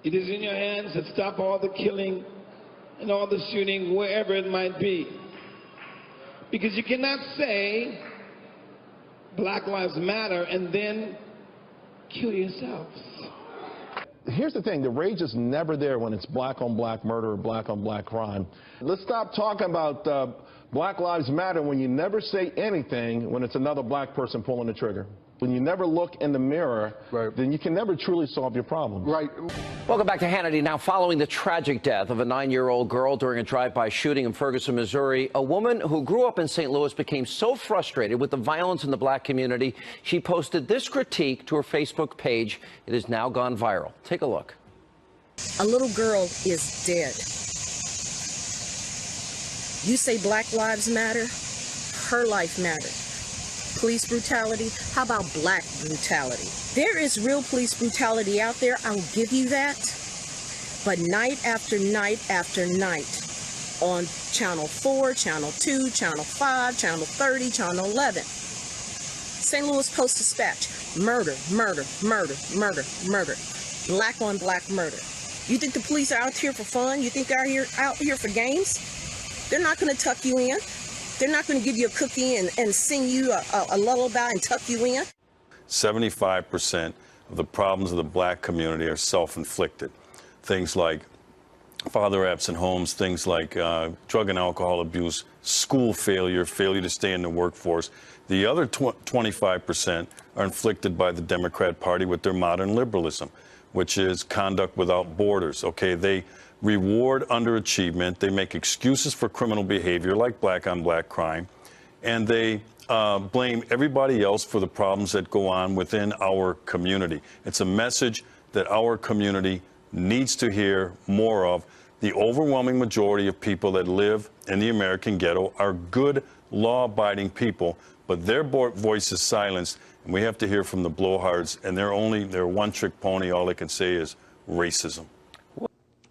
It is in your hands to stop all the killing and all the shooting wherever it might be. Because you cannot say Black Lives Matter and then kill yourselves. Here's the thing, the rage is never there when it's black on black murder or black on black crime. Let's stop talking about Black Lives Matter when you never say anything when it's another black person pulling the trigger. When you never look in the mirror, then you can never truly solve your problems. Right. Welcome back to Hannity. Now, following the tragic death of a 9-year-old girl during a drive-by shooting in Ferguson, Missouri, a woman who grew up in St. Louis became so frustrated with the violence in the black community, she posted this critique to her Facebook page. It has now gone viral. Take a look. A little girl is dead. You say Black Lives Matter, her life matters. Police brutality, how about black brutality? There is real police brutality out there, I'll give you that. But night after night after night, on Channel 4, Channel 2, Channel 5, Channel 30, Channel 11, St. Louis Post-Dispatch, murder, murder, murder, murder, murder, black on black murder. You think the police are out here for fun? You think they're out here for games? They're not going to tuck you in. They're not going to give you a cookie and sing you a lullaby and tuck you in. 75% of the problems of the black community are self-inflicted. Things like father-absent homes, things like drug and alcohol abuse, school failure, failure to stay in the workforce. The other 25% are inflicted by the Democrat Party with their modern liberalism, which is conduct without borders. Okay, they reward underachievement, they make excuses for criminal behavior like black on black crime, and they blame everybody else for the problems that go on within our community. It's a message that our community needs to hear more of. The overwhelming majority of people that live in the American ghetto are good, law-abiding people, but their voice is silenced, and we have to hear from the blowhards, and they're one-trick pony. All they can say is racism.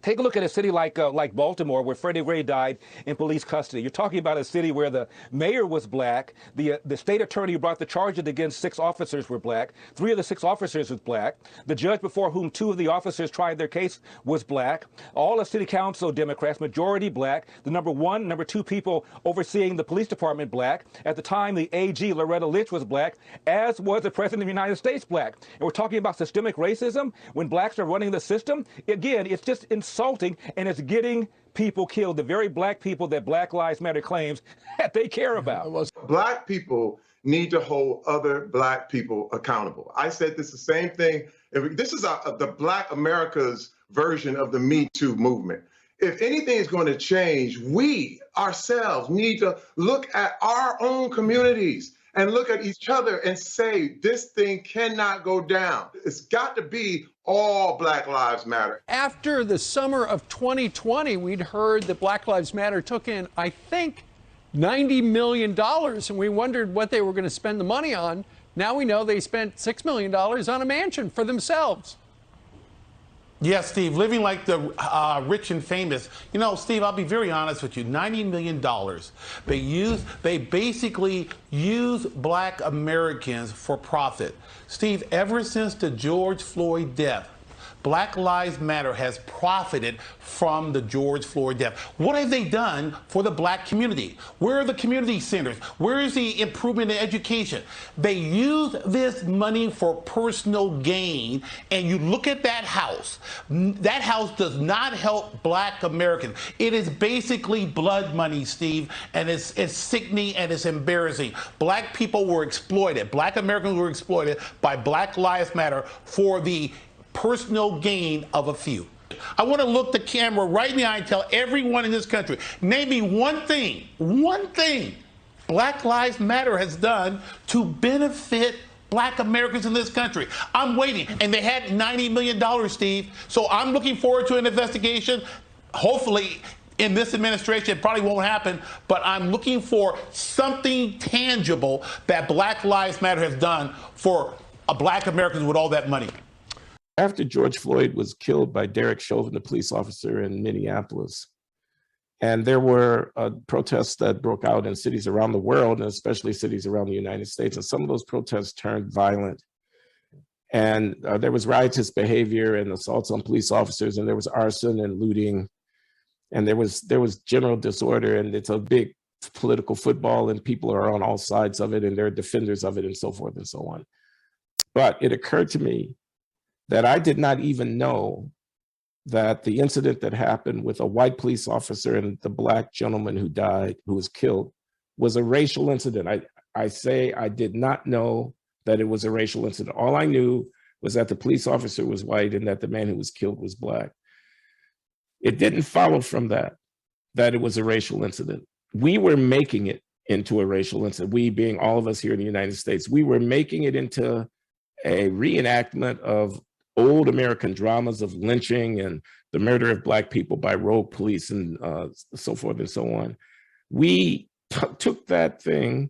Take a look at a city like Baltimore, where Freddie Gray died in police custody. You're talking about a city where the mayor was black, the state attorney who brought the charges against 6 officers were black, 3 of the 6 officers was black, the judge before whom 2 of the officers tried their case was black, all the city council Democrats, majority black, the number 1, number 2 people overseeing the police department black. At the time, the AG, Loretta Lynch, was black, as was the president of the United States black. And we're talking about systemic racism when blacks are running the system. Again, it's just insulting, and it's getting people killed, the very black people that Black Lives Matter claims that they care about. Black people need to hold other black people accountable. I said this the same thing. This is the Black America's version of the Me Too movement. If anything is going to change, we ourselves need to look at our own communities and look at each other and say, this thing cannot go down. It's got to be all Black Lives Matter. After the summer of 2020, we'd heard that Black Lives Matter took in, I think, $90 million, and we wondered what they were going to spend the money on. Now we know they spent $6 million on a mansion for themselves. Yes, Steve, living like the rich and famous. You know, Steve, I'll be very honest with you. $90 million. They basically use black Americans for profit. Steve, ever since the George Floyd death, Black Lives Matter has profited from the George Floyd death. What have they done for the black community? Where are the community centers? Where is the improvement in education? They use this money for personal gain, and you look at that house does not help black Americans. It is basically blood money, Steve, and it's sickening and it's embarrassing. Black people were exploited. Black Americans were exploited by Black Lives Matter for the personal gain of a few. I want to look the camera right in the eye and tell everyone in this country, name me one thing Black Lives Matter has done to benefit black Americans in this country. I'm waiting, and they had $90 million, Steve. So I'm looking forward to an investigation. Hopefully, in this administration, it probably won't happen, but I'm looking for something tangible that Black Lives Matter has done for black Americans with all that money. After George Floyd was killed by Derek Chauvin, the police officer in Minneapolis, and there were protests that broke out in cities around the world, and especially cities around the United States, and some of those protests turned violent. And there was riotous behavior and assaults on police officers, and there was arson and looting, and there was general disorder, and it's a big political football, and people are on all sides of it, and they're defenders of it, and so forth and so on. But it occurred to me that I did not even know that the incident that happened with a white police officer and the Black gentleman who died, who was killed, was a racial incident. I say I did not know that it was a racial incident. All I knew was that the police officer was white and that the man who was killed was Black. It didn't follow from that it was a racial incident. We were making it into a racial incident. We being all of us here in the United States, we were making it into a reenactment of old American dramas of lynching and the murder of Black people by rogue police and so forth and so on. We took that thing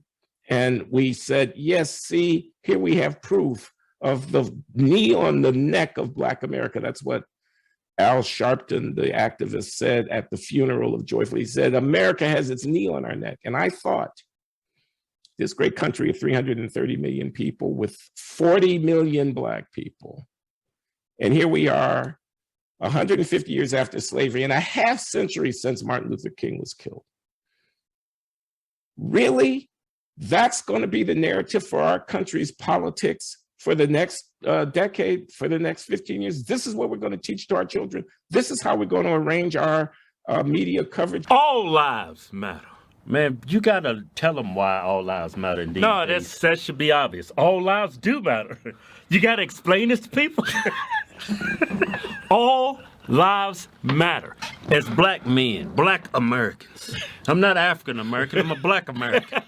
and we said, yes, see, here we have proof of the knee on the neck of Black America. That's what Al Sharpton, the activist, said at the funeral of George Floyd. He said, America has its knee on our neck. And I thought, this great country of 330 million people with 40 million Black people, and here we are 150 years after slavery and a half century since Martin Luther King was killed. Really? That's going to be the narrative for our country's politics for the next decade, for the next 15 years? This is what we're going to teach to our children. This is how we're going to arrange our media coverage. All lives matter. Man, you got to tell them why all lives matter. No, that should be obvious. All lives do matter. You got to explain this to people. All lives matter. As Black men, Black Americans. I'm not African American, I'm a Black American.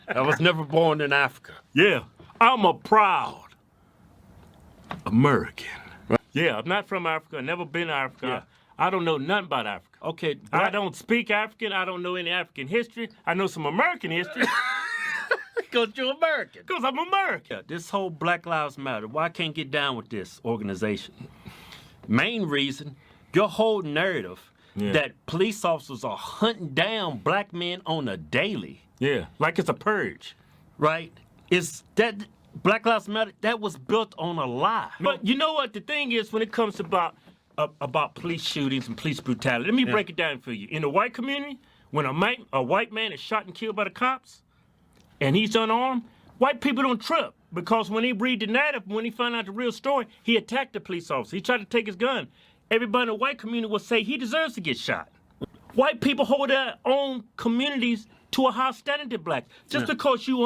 I was never born in Africa. Yeah, I'm a proud American. Yeah, I'm not from Africa, I've never been to Africa. Yeah. I don't know nothing about Africa. Okay, I don't speak African, I don't know any African history. I know some American history. Because you're American. Because I'm American. This whole Black Lives Matter, why I can't get down with this organization? Main reason, your whole narrative that police officers are hunting down Black men on a daily. Yeah, like it's a purge, right? Is that Black Lives Matter, that was built on a lie. But you know what the thing is when it comes about police shootings and police brutality, let me break it down for you. In the white community, when a white man is shot and killed by the cops, and he's unarmed, white people don't trip because when they read the narrative, when he found out the real story, he attacked the police officer. He tried to take his gun. Everybody in the white community will say he deserves to get shot. White people hold their own communities to a higher standard than Black. Just because you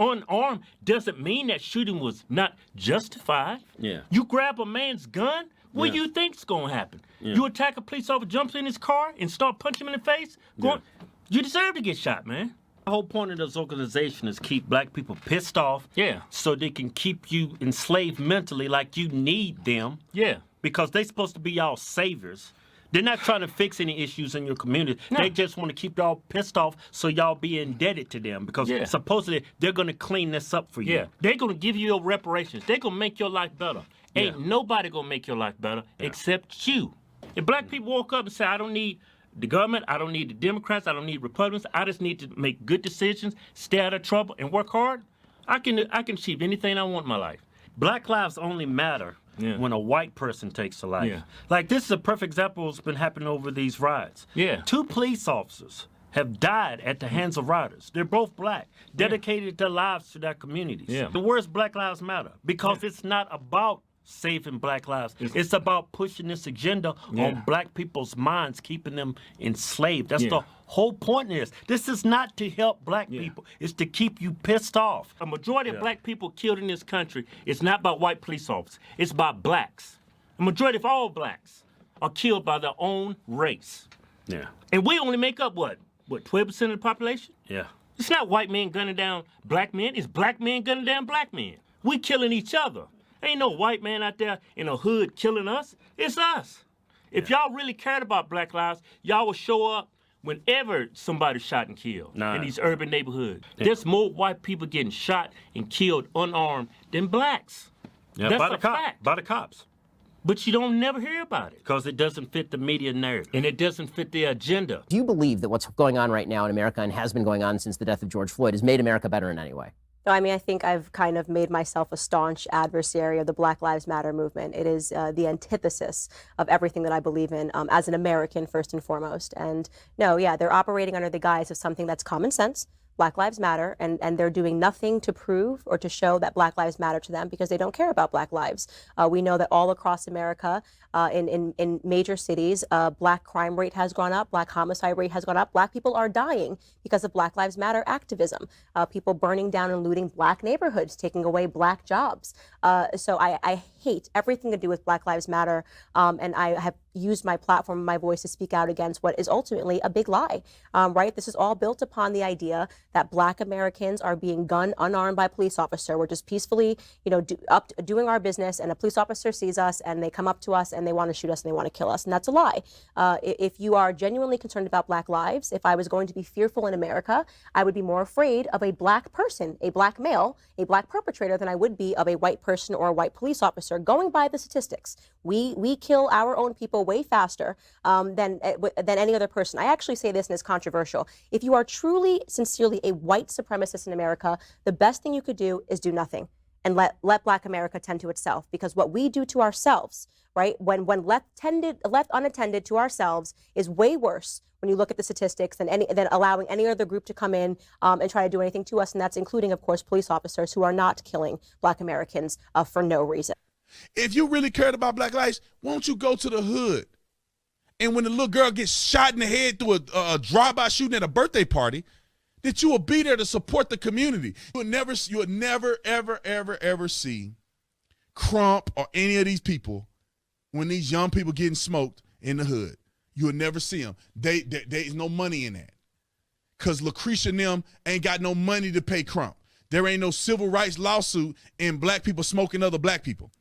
unarmed doesn't mean that shooting was not justified. Yeah. You grab a man's gun, what do you think's gonna happen? You attack a police officer, jumps in his car, and start punching him in the face? You deserve to get shot, man. The whole point of this organization is keep Black people pissed off so they can keep you enslaved mentally like you need them. Yeah. Because they're supposed to be y'all saviors. They're not trying to fix any issues in your community. No. They just want to keep y'all pissed off so y'all be indebted to them because supposedly they're going to clean this up for you. Yeah. They're going to give you your reparations. They're going to make your life better. Ain't nobody going to make your life better except you. If Black people woke up and say, I don't need the government, I don't need the Democrats, I don't need Republicans, I just need to make good decisions, stay out of trouble, and work hard, I can achieve anything I want in my life. Black lives only matter when a white person takes a life. Like this is a perfect example of what's been happening over these riots. 2 police officers have died at the hands of rioters. They're both Black, dedicated their lives to their communities. The words Black Lives Matter because it's not about saving Black lives. It's about pushing this agenda on Black people's minds, keeping them enslaved. That's the whole point of this. This is not to help Black people. It's to keep you pissed off. A majority of Black people killed in this country is not by white police officers. It's by Blacks. A majority of all Blacks are killed by their own race. And we only make up, what 12% of the population? It's not white men gunning down Black men. It's Black men gunning down Black men. We killing each other. Ain't no white man out there in a hood killing us. It's us. If y'all really cared about Black lives, y'all would show up whenever somebody's shot and killed in these urban neighborhoods. There's more white people getting shot and killed unarmed than Blacks. That's a fact. By the cops. But you don't never hear about it because it doesn't fit the media narrative and it doesn't fit the agenda. Do you believe that what's going on right now in America and has been going on since the death of George Floyd has made America better in any way? No, I mean, I think I've kind of made myself a staunch adversary of the Black Lives Matter movement. It is the antithesis of everything that I believe in as an American, first and foremost. And no, yeah, they're operating under the guise of something that's common sense. Black Lives Matter, and they're doing nothing to prove or to show that Black lives matter to them because they don't care about Black lives. We know that all across America, in major cities, Black crime rate has gone up, Black homicide rate has gone up. Black people are dying because of Black Lives Matter activism. People burning down and looting Black neighborhoods, taking away Black jobs. So I hate everything to do with Black Lives Matter, and I have used my platform, my voice to speak out against what is ultimately a big lie, right? This is all built upon the idea that Black Americans are being gunned unarmed by a police officer. We're just peacefully, doing our business, and a police officer sees us and they come up to us and they want to shoot us and they want to kill us. And that's a lie. If you are genuinely concerned about Black lives, if I was going to be fearful in America, I would be more afraid of a Black person, a Black male, a Black perpetrator than I would be of a white person or a white police officer. Going by the statistics, we kill our own people way faster than any other person. I actually say this, and it's controversial. If you are truly, sincerely a white supremacist in America, the best thing you could do is do nothing and let Black America tend to itself. Because what we do to ourselves, right, when left unattended to ourselves, is way worse when you look at the statistics than allowing any other group to come in and try to do anything to us. And that's including, of course, police officers who are not killing Black Americans for no reason. If you really cared about Black lives, why don't you go to the hood? And when the little girl gets shot in the head through a drive-by shooting at a birthday party, that you will be there to support the community. You will never, ever, ever, ever see Crump or any of these people when these young people getting smoked in the hood. You will never see them. There is no money in that. Because Lucretia and them ain't got no money to pay Crump. There ain't no civil rights lawsuit in Black people smoking other Black people.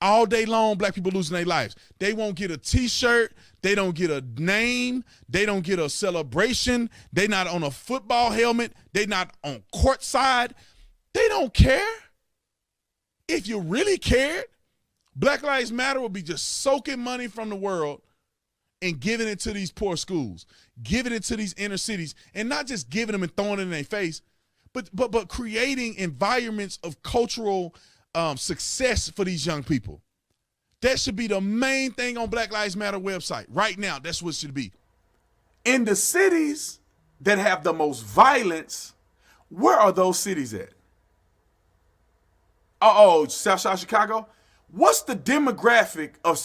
All day long, Black people losing their lives. They won't get a T-shirt. They don't get a name. They don't get a celebration. They not on a football helmet. They not on courtside. They don't care. If you really cared, Black Lives Matter would be just soaking money from the world and giving it to these poor schools, giving it to these inner cities, and not just giving them and throwing it in their face, but creating environments of cultural success for these young people. That should be the main thing on Black Lives Matter website right now. That's what it should be. In the cities that have the most violence, where are those cities at? South Side of Chicago? What's the demographic of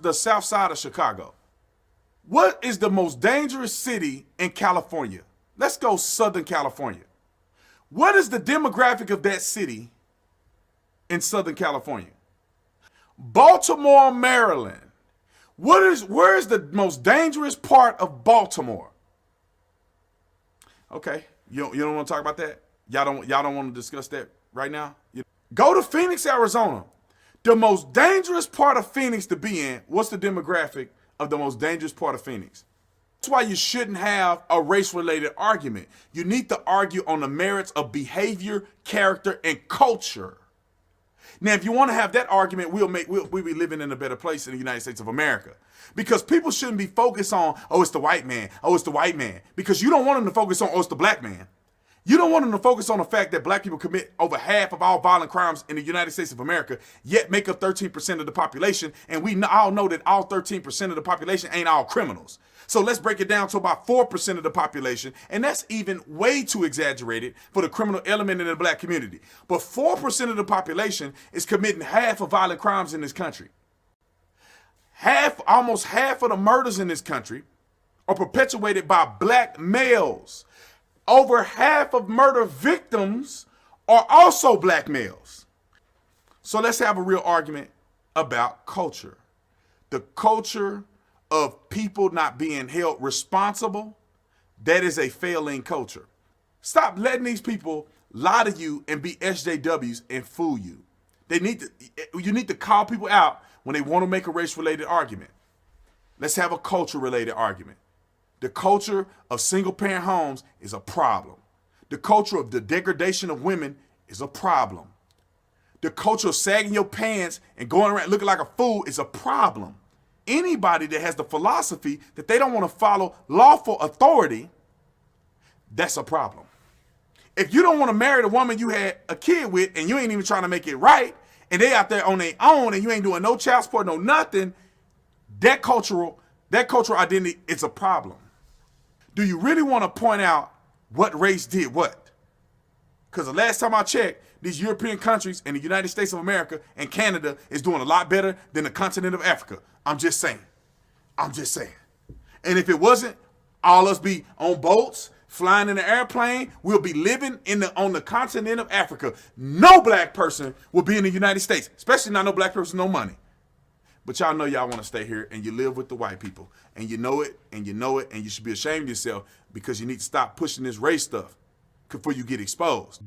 the South Side of Chicago? What is the most dangerous city in California? Let's go Southern California. What is the demographic of that city in Southern California? Baltimore, Maryland. Where is the most dangerous part of Baltimore? Okay, you don't want to talk about that? Y'all don't want to discuss that right now? Go to Phoenix, Arizona. The most dangerous part of Phoenix to be in, what's the demographic of the most dangerous part of Phoenix? That's why you shouldn't have a race-related argument. You need to argue on the merits of behavior, character, and culture. Now, if you want to have that argument, we'll be living in a better place in the United States of America. Because people shouldn't be focused on, oh, it's the white man. Oh, it's the white man. Because you don't want them to focus on, oh, it's the Black man. You don't want them to focus on the fact that Black people commit over half of all violent crimes in the United States of America, yet make up 13% of the population. And we all know that all 13% of the population ain't all criminals. So let's break it down to about 4% of the population. And that's even way too exaggerated for the criminal element in the Black community. But 4% of the population is committing half of violent crimes in this country. Almost half of the murders in this country are perpetuated by Black males. Over half of murder victims are also Black males. So let's have a real argument about culture. The culture of people not being held responsible, that is a failing culture. Stop letting these people lie to you and be SJWs and fool you. You need to call people out when they want to make a race-related argument. Let's have a culture-related argument. The culture of single-parent homes is a problem. The culture of the degradation of women is a problem. The culture of sagging your pants and going around looking like a fool is a problem. Anybody that has the philosophy that they don't want to follow lawful authority, that's a problem. If you don't want to marry the woman you had a kid with and you ain't even trying to make it right, and they out there on their own and you ain't doing no child support, no nothing, that cultural identity is a problem. Do you really want to point out what race did what? Because the last time I checked, these European countries and the United States of America and Canada is doing a lot better than the continent of Africa. I'm just saying. I'm just saying. And if it wasn't, all us be on boats, flying in an airplane, we'll be living on the continent of Africa. No black person will be in the United States, especially not no black person, no money. But y'all know y'all want to stay here and you live with the white people. And you know it, and you know it, and you should be ashamed of yourself because you need to stop pushing this race stuff before you get exposed.